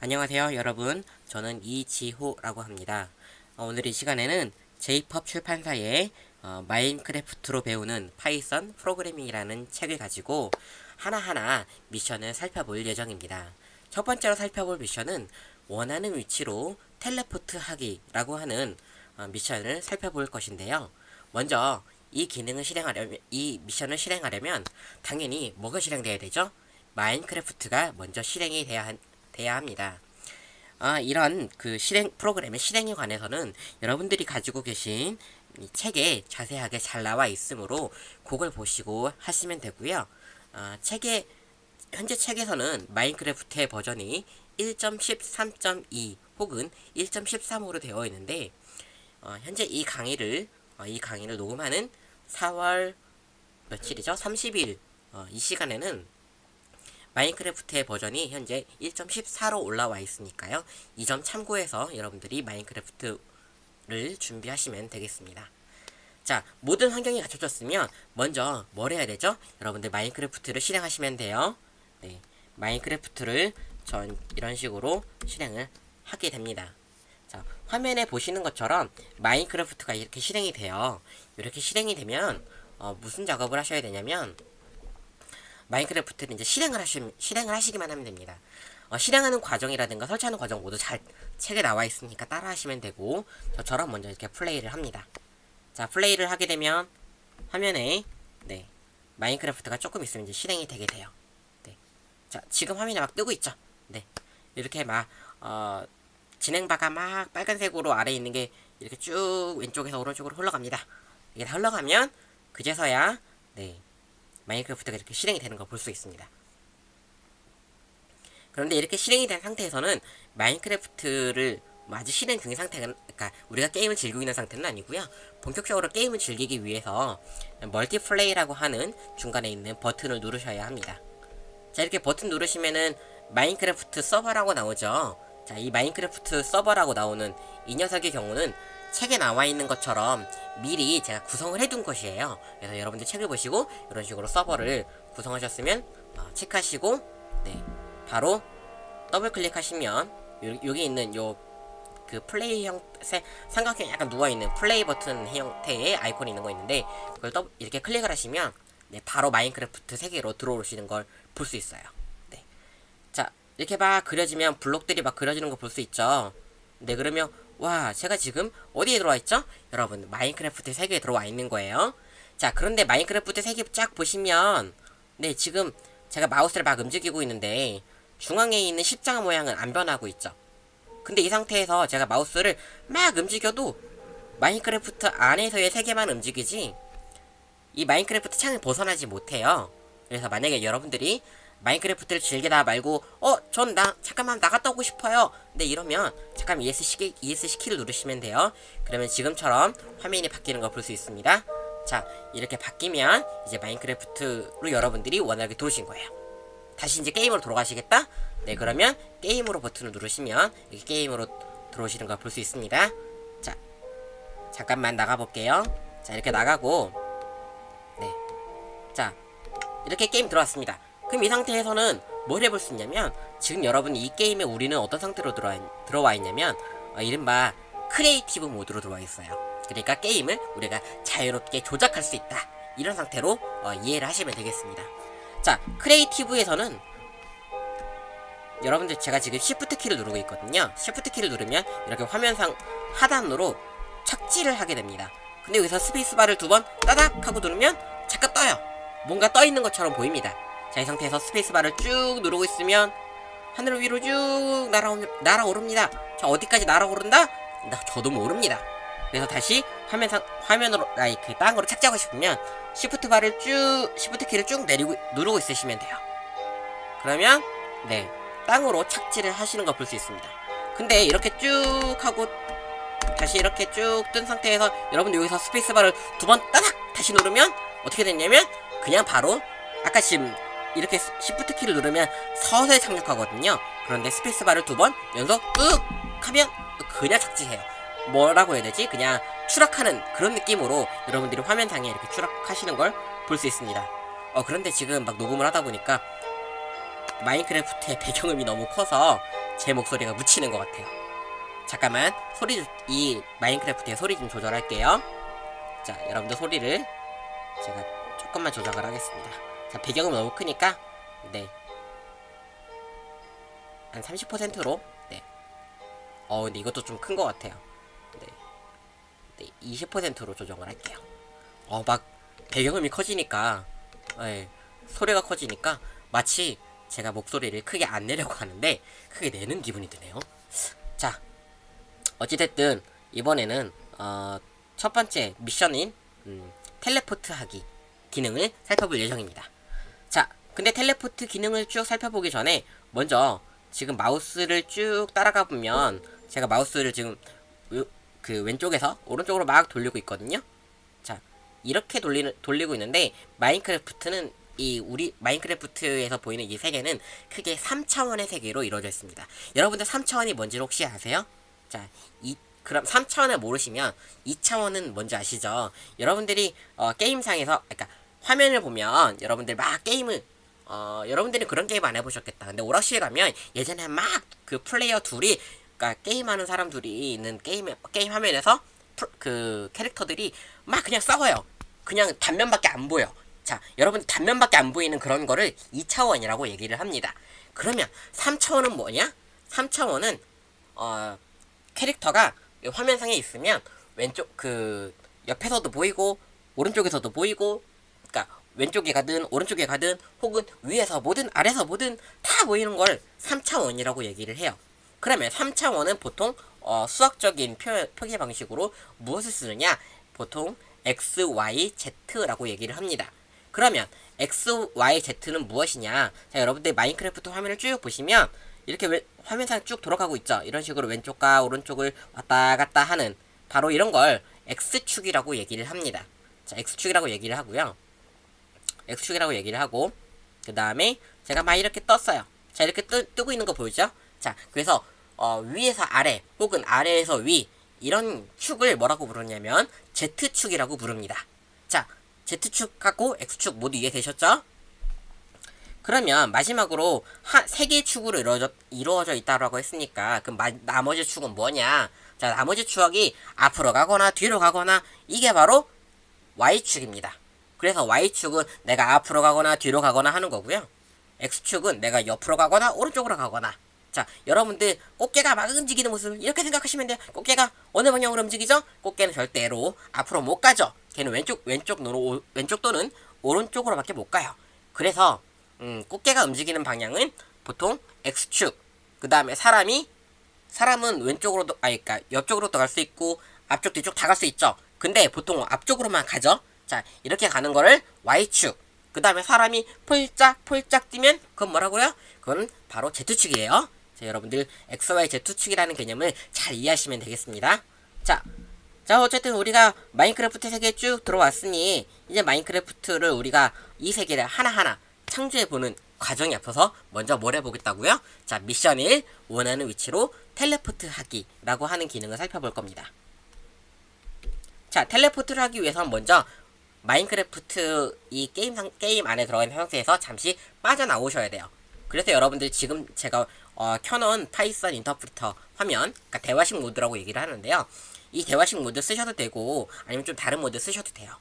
안녕하세요 여러분, 저는 이지호라고 합니다. 오늘 이 시간에는 제이펍 출판사의 마인크래프트로 배우는 파이썬 프로그래밍이라는 책을 가지고 하나하나 미션을 살펴볼 예정입니다. 첫 번째로 살펴볼 미션은 원하는 위치로 텔레포트 하기라고 하는 미션을 살펴볼 것인데요. 먼저 이 미션을 실행하려면 당연히 뭐가 실행돼야 되죠? 마인크래프트가 먼저 실행이 돼야 합니다. 이런 프로그램의 실행에 관해서는 여러분들이 가지고 계신 이 책에 자세하게 잘 나와 있으므로 그걸 보시고 하시면 되고요. 현재 책에서는 마인크래프트의 버전이 1.13.2 혹은 1.13으로 되어 있는데, 현재 이 강의를 녹음하는 4월 며칠이죠? 30일 이 시간에는 마인크래프트의 버전이 현재 1.14로 올라와 있으니까요. 이 점 참고해서 여러분들이 마인크래프트를 준비하시면 되겠습니다. 자, 모든 환경이 갖춰졌으면 먼저 뭘 해야 되죠? 여러분들 마인크래프트를 실행하시면 돼요. 네, 마인크래프트를 전 이런 식으로 실행을 하게 됩니다. 자, 화면에 보시는 것처럼 마인크래프트가 이렇게 실행이 돼요. 이렇게 실행이 되면 무슨 작업을 하셔야 되냐면, 마인크래프트를 이제 실행을 하시기만 하면 됩니다. 실행하는 과정이라든가 설치하는 과정 모두 잘 책에 나와 있으니까 따라 하시면 되고, 저처럼 먼저 이렇게 플레이를 합니다. 자, 플레이를 하게 되면 화면에 마인크래프트가 조금 있으면 이제 실행이 되게 돼요. 네. 자, 지금 화면이 막 뜨고 있죠. 네. 이렇게 진행바가 막 빨간색으로 아래에 있는 게 이렇게 쭉 왼쪽에서 오른쪽으로 흘러갑니다. 이게 다 흘러가면 그제서야 마인크래프트가 이렇게 실행이 되는 걸 볼 수 있습니다. 그런데 이렇게 실행이 된 상태에서는 마인크래프트를 아직 실행 중인 상태가, 그러니까 우리가 게임을 즐기고 있는 상태는 아니고요. 본격적으로 게임을 즐기기 위해서 멀티플레이라고 하는 중간에 있는 버튼을 누르셔야 합니다. 자, 이렇게 버튼 누르시면은 마인크래프트 서버라고 나오죠. 자, 이 마인크래프트 서버라고 나오는 이 녀석의 경우는 책에 나와 있는 것처럼 미리 제가 구성을 해둔 것이에요. 그래서 여러분들 책을 보시고 이런 식으로 서버를 구성하셨으면 체크하시고 바로 더블 클릭하시면 여기 있는 플레이 삼각형 약간 누워있는 플레이 버튼 형태의 아이콘이 있는 거 있는데, 그걸 이렇게 클릭을 하시면 바로 마인크래프트 세계로 들어오시는 걸 볼 수 있어요. 자, 이렇게 막 그려지면 블록들이 막 그려지는 거 볼 수 있죠. 그러면 와, 제가 지금 어디에 들어와 있죠? 여러분, 마인크래프트 세계에 들어와 있는 거예요. 자, 그런데 마인크래프트 세계 쫙 보시면 지금 제가 마우스를 막 움직이고 있는데 중앙에 있는 십자가 모양은 안 변하고 있죠. 근데 이 상태에서 제가 마우스를 막 움직여도 마인크래프트 안에서의 세계만 움직이지 이 마인크래프트 창을 벗어나지 못해요. 그래서 만약에 여러분들이 마인크래프트를 즐기다 말고 잠깐만 나갔다 오고 싶어요. 이러면 잠깐 ESC 키를 누르시면 돼요. 그러면 지금처럼 화면이 바뀌는 걸 볼 수 있습니다. 자, 이렇게 바뀌면 이제 마인크래프트로 여러분들이 원하게 들어오신 거예요. 다시 이제 게임으로 돌아가시겠다? 그러면 게임으로 버튼을 누르시면 이렇게 게임으로 들어오시는 걸 볼 수 있습니다. 자, 잠깐만 나가볼게요. 자, 이렇게 나가고 자, 이렇게 게임 들어왔습니다. 그럼 이 상태에서는 뭘 해볼 수 있냐면, 지금 여러분 이 게임에 우리는 어떤 상태로 들어와 있냐면 이른바 크리에이티브 모드로 들어와 있어요. 그러니까 게임을 우리가 자유롭게 조작할 수 있다, 이런 상태로 이해를 하시면 되겠습니다. 자, 크리에이티브에서는 여러분들 제가 지금 Shift 키를 누르고 있거든요. Shift 키를 누르면 이렇게 화면상 하단으로 착지를 하게 됩니다. 근데 여기서 스페이스바를 2번 따닥 하고 누르면 잠깐 떠요. 뭔가 떠있는 것처럼 보입니다. 자, 이 상태에서 스페이스바를 쭉 누르고 있으면 하늘 위로 쭉 날아오릅니다. 자, 어디까지 날아오른다? 저도 모릅니다. 그래서 다시 화면으로 땅으로 착지하고 싶으면 Shift 키를 쭉 누르고 있으시면 돼요. 그러면 땅으로 착지를 하시는 걸 볼 수 있습니다. 근데 이렇게 쭉 하고 다시 이렇게 쭉 뜬 상태에서 여러분들 여기서 스페이스바를 2번 따닥 다시 누르면 어떻게 됐냐면, 그냥 바로 아까 지금 이렇게 Shift 키를 누르면 서서히 착륙하거든요. 그런데 스페이스바를 2번 연속 뚝 하면 그냥 착지해요. 뭐라고 해야 되지? 그냥 추락하는 그런 느낌으로 여러분들이 화면상에 이렇게 추락하시는 걸 볼 수 있습니다. 그런데 지금 막 녹음을 하다 보니까 마인크래프트의 배경음이 너무 커서 제 목소리가 묻히는 것 같아요. 잠깐만 이 마인크래프트의 소리 좀 조절할게요. 자, 여러분들 소리를 제가 조금만 조작을 하겠습니다. 자, 배경은 너무 크니까 네, 한 30%로 네. 근데 이것도 좀 큰 것 같아요. 네, 네, 20%로 조정을 할게요. 막 배경음이 커지니까, 네, 소리가 커지니까 마치 제가 목소리를 크게 안 내려고 하는데 크게 내는 기분이 드네요. 자, 어찌됐든 이번에는 첫 번째 미션인 텔레포트 하기 기능을 살펴볼 예정입니다. 자, 근데 텔레포트 기능을 쭉 살펴보기 전에 먼저 지금 마우스를 쭉 따라가 보면 제가 마우스를 지금 그 왼쪽에서 오른쪽으로 막 돌리고 있거든요. 자, 이렇게 돌리고 있는데 마인크래프트는 우리 마인크래프트에서 보이는 이 세계는 크게 3차원의 세계로 이루어져 있습니다. 여러분들 3차원이 뭔지 혹시 아세요? 자, 그럼 3차원을 모르시면 2차원은 뭔지 아시죠? 여러분들이 게임상에서, 그러니까 화면을 보면 여러분들 막 게임을 여러분들이 그런 게임 안 해보셨겠다. 근데 오락실에 가면 예전에 막 그 플레이어 둘이, 그러니까 게임하는 사람 둘이 있는 게임 화면에서 그 캐릭터들이 막 그냥 싸워요. 그냥 단면밖에 안 보여. 자, 여러분 단면밖에 안 보이는 그런 거를 2차원이라고 얘기를 합니다. 그러면 3차원은 뭐냐? 3차원은 캐릭터가 화면상에 있으면 왼쪽 그 옆에서도 보이고 오른쪽에서도 보이고, 그러니까 왼쪽에 가든 오른쪽에 가든 혹은 위에서 뭐든 아래서 뭐든 다 보이는 걸 3차원이라고 얘기를 해요. 그러면 3차원은 보통 수학적인 표기 방식으로 무엇을 쓰느냐? 보통 X, Y, Z라고 얘기를 합니다. 그러면 X, Y, Z는 무엇이냐? 자, 여러분들 마인크래프트 화면을 쭉 보시면 이렇게 화면상 쭉 돌아가고 있죠. 이런 식으로 왼쪽과 오른쪽을 왔다 갔다 하는, 바로 이런 걸 X축이라고 얘기를 합니다. 자, X축이라고 얘기를 하고요. X축이라고 얘기를 하고, 그 다음에 제가 막 이렇게 떴어요. 자, 이렇게 뜨고 있는 거 보이죠? 자, 그래서 위에서 아래 혹은 아래에서 위, 이런 축을 뭐라고 부르냐면 Z축이라고 부릅니다. 자, Z축하고 X축 모두 이해되셨죠? 그러면 마지막으로 세 개의 축으로 이루어져 있다고 했으니까 그럼 나머지 축은 뭐냐? 자, 나머지 축이 앞으로 가거나 뒤로 가거나, 이게 바로 Y축입니다. 그래서 Y축은 내가 앞으로 가거나 뒤로 가거나 하는 거고요. X축은 내가 옆으로 가거나 오른쪽으로 가거나. 자, 여러분들 꽃게가 막 움직이는 모습 이렇게 생각하시면 돼요. 꽃게가 어느 방향으로 움직이죠? 꽃게는 절대로 앞으로 못 가죠. 걔는 왼쪽 또는 오른쪽으로밖에 못 가요. 그래서 꽃게가 움직이는 방향은 보통 X축. 그 다음에 사람은 왼쪽으로도, 그러니까 옆쪽으로도 갈 수 있고 앞쪽 뒤쪽 다 갈 수 있죠. 근데 보통 앞쪽으로만 가죠. 자, 이렇게 가는 거를 Y축. 그 다음에 사람이 폴짝 뛰면 그건 뭐라고요? 그건 바로 Z축이에요. 자, 여러분들 XY Z축이라는 개념을 잘 이해하시면 되겠습니다. 자, 어쨌든 우리가 마인크래프트 세계에 쭉 들어왔으니 이제 마인크래프트를 우리가 이 세계를 하나하나 창조해보는 과정이 앞서서 먼저 뭘 해보겠다고요? 자, 미션 1, 원하는 위치로 텔레포트 하기라고 하는 기능을 살펴볼 겁니다. 자, 텔레포트를 하기 위해서는 먼저 마인크래프트 이 게임 안에 들어가 있는 상태에서 잠시 빠져나오셔야 돼요. 그래서 여러분들 지금 제가 켜놓은 파이썬 인터프리터 화면, 그러니까 대화식 모드라고 얘기를 하는데요. 이 대화식 모드 쓰셔도 되고 아니면 좀 다른 모드 쓰셔도 돼요.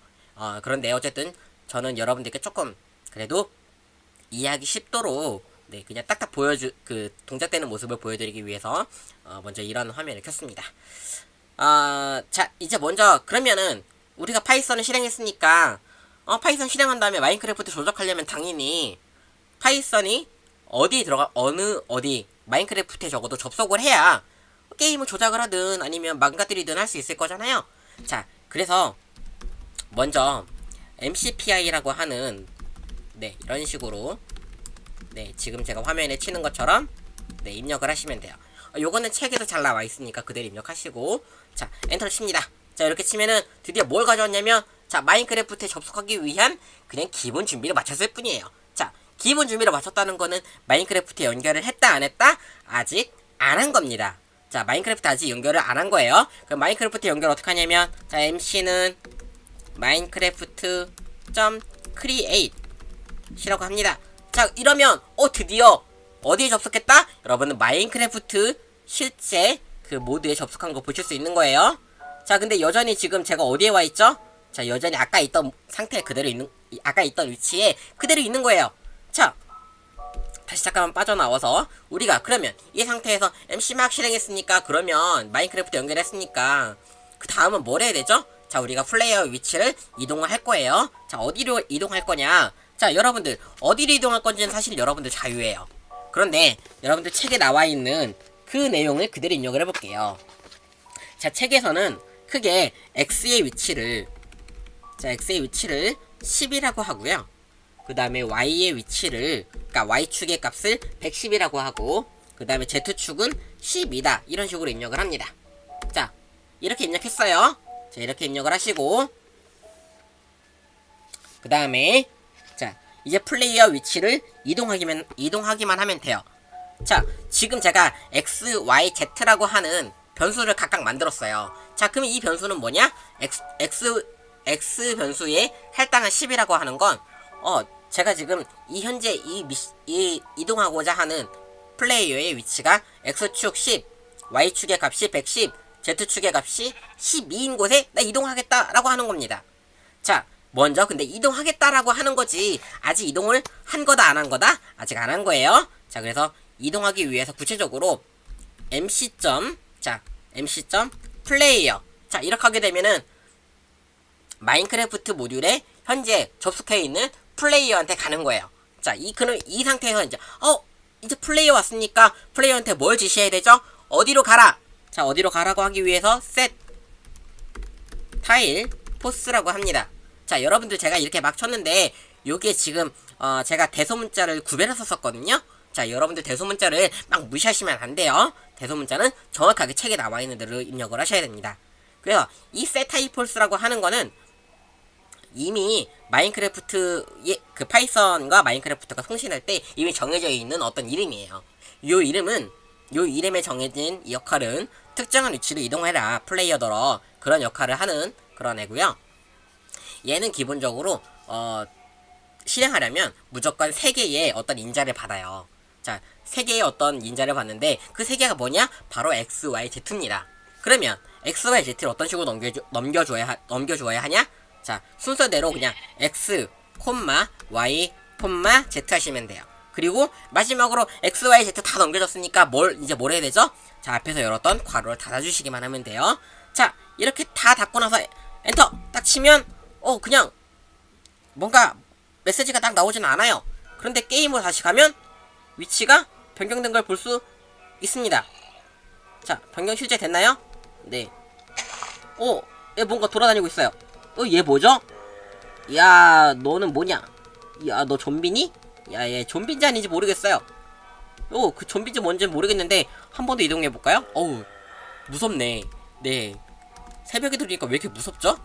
그런데 어쨌든 저는 여러분들께 조금 그래도 이해하기 쉽도록 네, 그냥 딱딱 그 동작되는 모습을 보여드리기 위해서 먼저 이런 화면을 켰습니다. 자, 이제 먼저 그러면은 우리가 파이썬을 실행했으니까 파이썬 실행한 다음에 마인크래프트 조작하려면 당연히 파이썬이 어디 마인크래프트에 적어도 접속을 해야 게임을 조작을 하든 아니면 망가뜨리든 할 수 있을 거잖아요. 자, 그래서 먼저 MCPI라고 하는 네, 이런 식으로 네, 지금 제가 화면에 치는 것처럼 네, 입력을 하시면 돼요. 요거는 책에도 잘 나와 있으니까 그대로 입력하시고, 자, 엔터를 칩니다. 자, 이렇게 치면은 드디어 뭘 가져왔냐면, 자, 마인크래프트에 접속하기 위한 그냥 기본 준비를 마쳤을 뿐이에요. 자, 기본 준비를 마쳤다는 거는 마인크래프트에 연결을 했다 안 했다? 아직 안 한 겁니다. 자, 마인크래프트 아직 연결을 안 한 거예요. 그럼 마인크래프트 연결 어떻게 하냐면, 자, MC는 마인크래프트.create 이라고 합니다. 자, 이러면 드디어 어디에 접속했다? 여러분은 마인크래프트 실제 그 모드에 접속한 거 보실 수 있는 거예요. 자, 근데 여전히 지금 제가 어디에 와 있죠? 자, 여전히 아까 있던 상태에 그대로 있는, 아까 있던 위치에 그대로 있는 거예요. 자, 다시 잠깐만 빠져나와서 우리가 그러면 이 상태에서 MC막 실행했으니까, 그러면 마인크래프트 연결했으니까 그 다음은 뭘 해야 되죠? 자, 우리가 플레이어 위치를 이동을 할 거예요. 자, 어디로 이동할 거냐? 자, 여러분들 어디로 이동할 건지는 사실 여러분들 자유예요. 그런데 여러분들 책에 나와 있는 그 내용을 그대로 입력을 해볼게요. 자, 책에서는 크게 X의 위치를, 자, X의 위치를 10이라고 하고요. 그 다음에 Y의 위치를, 그러니까 Y축의 값을 110이라고 하고, 그 다음에 Z축은 10이다. 이런 식으로 입력을 합니다. 자, 이렇게 입력했어요. 자, 이렇게 입력을 하시고, 그 다음에 자, 이제 플레이어 위치를 이동하기만 하면 돼요. 자, 지금 제가 X, Y, Z라고 하는 변수를 각각 만들었어요. 자, 그럼 이 변수는 뭐냐? X 변수에 할당한 10이라고 하는 건, 제가 지금 현재 이동하고자 하는 플레이어의 위치가 X축 10, Y축의 값이 110, Z축의 값이 12인 곳에 나 이동하겠다라고 하는 겁니다. 자, 먼저 근데 이동하겠다라고 하는 거지, 아직 이동을 한 거다 안 한 거다? 아직 안 한 거예요. 자, 그래서 이동하기 위해서 구체적으로 MC. 자, MC. 플레이어. 자, 이렇게 하게 되면은 마인크래프트 모듈에 현재 접속해 있는 플레이어한테 가는 거예요. 자, 그럼 이 상태에서 이제 플레이어 왔으니까 플레이어한테 뭘 지시해야 되죠? 어디로 가라. 자, 어디로 가라고 하기 위해서 set 타일 포스라고 합니다. 자, 여러분들 제가 이렇게 막 쳤는데 요게 지금 제가 대소문자를 구별해서 썼거든요. 자, 여러분들 대소문자를 막 무시하시면 안 돼요. 대소문자는 정확하게 책에 나와 있는 대로 입력을 하셔야 됩니다. 그래서 이 set 타일 포스라고 하는 거는 이미 마인크래프트 그 파이썬과 마인크래프트가 통신할 때 이미 정해져 있는 어떤 이름이에요. 요 이름에 정해진 이 역할은 특정한 위치로 이동해라 플레이어더러, 그런 역할을 하는 그런 애고요. 얘는 기본적으로 실행하려면 무조건 3개의 어떤 인자를 받아요. 자, 3개의 어떤 인자를 받는데 그 3개가 뭐냐? 바로 X, Y, Z입니다. 그러면 X, Y, Z를 어떤 식으로 넘겨줘야 하냐? 자, 순서대로 그냥 X, Y, Z 하시면 돼요. 그리고 마지막으로 X, Y, Z 다 넘겨줬으니까 이제 뭘 해야 되죠? 자, 앞에서 열었던 괄호를 닫아주시기만 하면 돼요. 자, 이렇게 다 닫고 나서 엔터 딱 치면 그냥 뭔가 메시지가 딱 나오진 않아요. 그런데 게임으로 다시 가면 위치가 변경된 걸 볼 수 있습니다. 자, 변경 실제 됐나요? 네. 얘 뭔가 돌아다니고 있어요. 얘 뭐죠? 야, 너는 뭐냐? 야, 너 좀비니? 야, 얘 좀비인지 아닌지 모르겠어요. 그 좀비인지 뭔지 모르겠는데 한 번 더 이동해볼까요? 무섭네. 네, 새벽에 들으니까 왜 이렇게 무섭죠?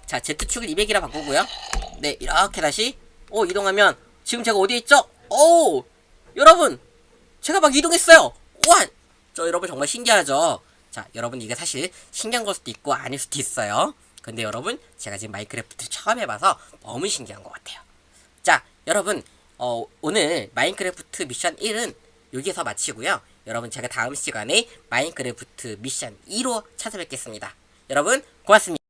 자, Z축을 200이라 바꾸고요. 네, 이렇게 다시 이동하면 지금 제가 어디에 있죠? 여러분, 제가 막 이동했어요. 우와, 여러분 정말 신기하죠? 자, 여러분 이게 사실 신기한 걸 수도 있고 아닐 수도 있어요. 근데 여러분, 제가 지금 마인크래프트를 처음 해봐서 너무 신기한 것 같아요. 자, 여러분, 오늘 마인크래프트 미션 1은 여기에서 마치고요. 여러분, 제가 다음 시간에 마인크래프트 미션 2로 찾아뵙겠습니다. 여러분, 고맙습니다.